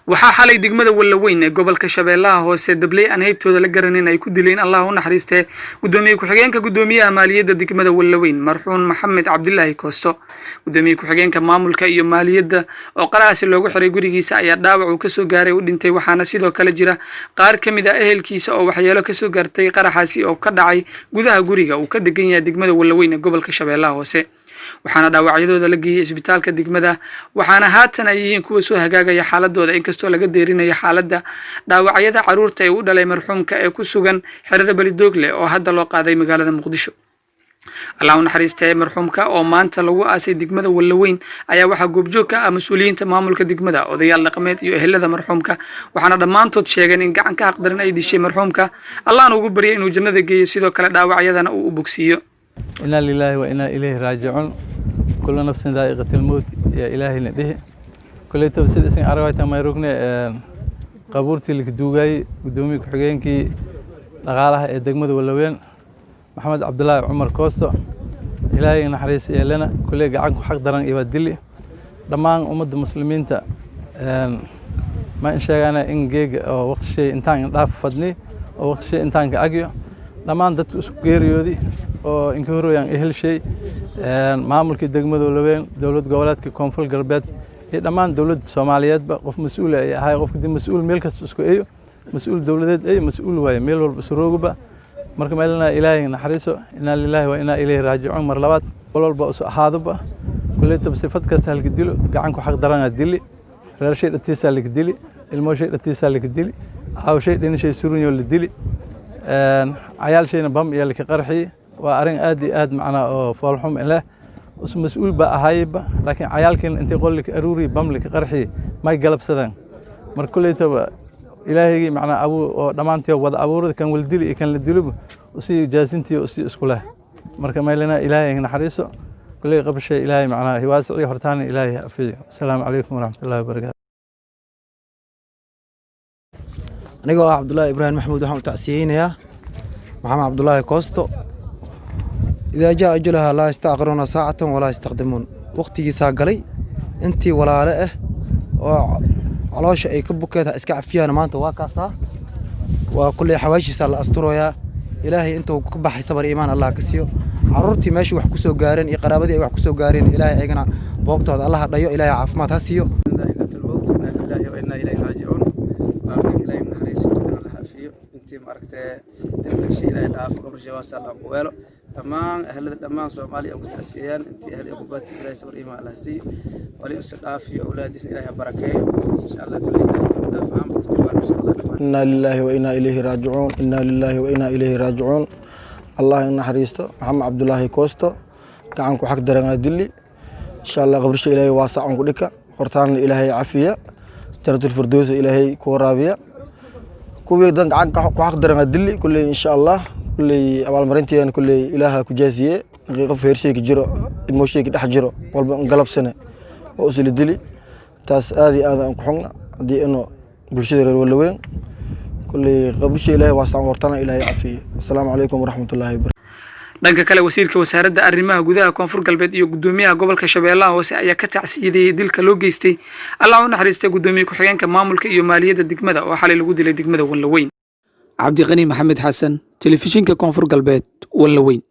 waxaa xalay degmada Wallaweyn ee gobolka Shabeellaha Hoose dablay aan heybtooda la garaneyn ay ku dileen Allah u naxariistay gudoomiye ku-xigeenka gudoomiyaha maaliyadda degmada Wallaweyn marxuun Maxamed Cabdullaahi Koosto gudoomiye ku-xigeenka maamulka iyo maaliyadda oo qaraasi loogu xiray gurigiisa ayaa dhaawac uu ka soo gaaray u dhintay waxaana sidoo kale jira qaar kamid ah ehelkiisa oo waxyeelo ka soo gaartay qaraxaasi oo ka dhacay gudaha guriga uu ka degan yahay degmada Wallaweyn ee gobolka Shabeellaha Hoose waxaana dhaawacyadooda la geeyay isbitaalka degmada waxaana haatan ay yihiin kuwa soo hagaagaya xaaladooda inkastoo laga deerinayo xaaladda dhaawacyada caruurta ee u dhalay marxuumka ee ku sugan xerada Balidoogle oo hadda loo qaaday magaalada Muqdisho Allah u naxariistay marxuumka oo maanta lagu aasay degmada Wallaweyn ayaa waxa goobjoog ka ah mas'uuliyiinta maamulka degmada odayaal dhaqameed iyo ehelada marxuumka waxaana dhammaantood sheegeen in gacan ka aqdaran ay dishay marxuumka Allahna ugu bariyay inuu jannada geeyo sidoo kale dhaawacyadana uu u bogsiyo إنا لله وإنا إليه راجعون كل نفس ذائقة الموت يا إلهي نديه كل تبسيط اسم عربية ما يروقنا قبورتي اللي كدوجاي قدومي كحجين كي لغالها الدجمد واللوين محمد عبد الله عمر كوستو إلهي نحرس لنا كل قاعد حق درن يبدلي لما أمد المسلمين تا ما إن شاء أنا إن جيج وقت شيء إنتان ضاف فدني وقت شيء إنتان كأجيو لما عندك سكيريودي oo in ka horayaan ehel shay maamulka degmada Wallaweyn dawlad goboleedka Koonfur Galbeed iyo dhammaan dawladda Soomaaliyeed ba qof mas'uul ah yahay qofka mas'uul meel kasta isku eeyo mas'uul dawladeed ay mas'uul way meel walba surooguba marka meelna Ilaahay naxariiso inna lillahi wa inna ilayhi raaji'uun mar labaad walba u ahaaduba kulli tabsifad kasta halka dilo gacan ku xaq daran dili reer shay dhatiisa la dili ilmo shay dhatiisa la dili aw shay dhin shay surunyo la dili عيال شينا بام يلي كقرحي وأرين آد معنا فالحم إله مسؤول بقى هايب لكن عيالكن أنت يقول لك أروري بام لك قرحي ما يقلب سدان مر كل تبا إلهي معنا أبو دمانتي وضع أبو كان ولدلي كان للدلوب وسي جازنتي وسي اسكوله مر كما لنا إلهي هنا حريصه كل قبل شيء إلهي معنا هي واسعي هرتاني إلهي في السلام عليكم ورحمة الله وبركاته أنا عبد الله إبراهيم محمود وحمد تعسيين يا محمد عبد الله كوستو إذا جاء أجلها لا يستأخرون ساعة ولا يستقدمون وقتي ساقلي أنتي ولا رأه وعلى شيء كبكة إسكع فيها أنا ما أنت واقصة وكل حواجي سال أسطوريا إلهي أنت وكبح صبر إيمان الله كسيو عرورتي ماشي وحكسو قارن إقرابتي وحكسو قارن إلهي أجنا بوقته هذا الله ضيو إلهي عفمات هسيو تمام أهل الدمام سومالي أو كتاسيان أنت أهل أبوات إلهي صبر إيمان الله سي ولي أسد في أولادي إلهي بركة إن شاء الله كل دافع عام إن شاء الله إنا لله وإنا إليه راجعون إنا لله وإنا إليه راجعون الله إن حريسته محمد عبد الله كوستو كعنكو حق درنا دلي إن شاء الله قبرش إلهي واسع عنكو لك قرطان إلهي عافية جنة الفردوس إلهي كورابية كوبي دنك عنك حق درنا دلي كل إن شاء الله كل أول مرنتي أنا كل إله كجازية غير شيء كجرو المشي كده حجرو والبنقلب سنة وأصل الدلي تاس هذا أنكحنا دي إنه بالشدة الولوين كل قبل شيء إله واسع ورطنا إله عافية السلام عليكم ورحمة الله وبركاته dhanka kale wasiirka wasaaradda arrimaha gudaha Koonfur Galbeed iyo gudoomiyaha gobolka Shabeellaha Hoose ayaa ka tacsiyeeyay dilka loo geystay Allah u naxariistay gudoomiye ku-xigeenka maamulka iyo maaliyadda degmada oo xalay lagu dilay degmada Wallaweyn Cabdi Qani Maxamed Xasan telefishinka Koonfur Galbeed Wallaweyn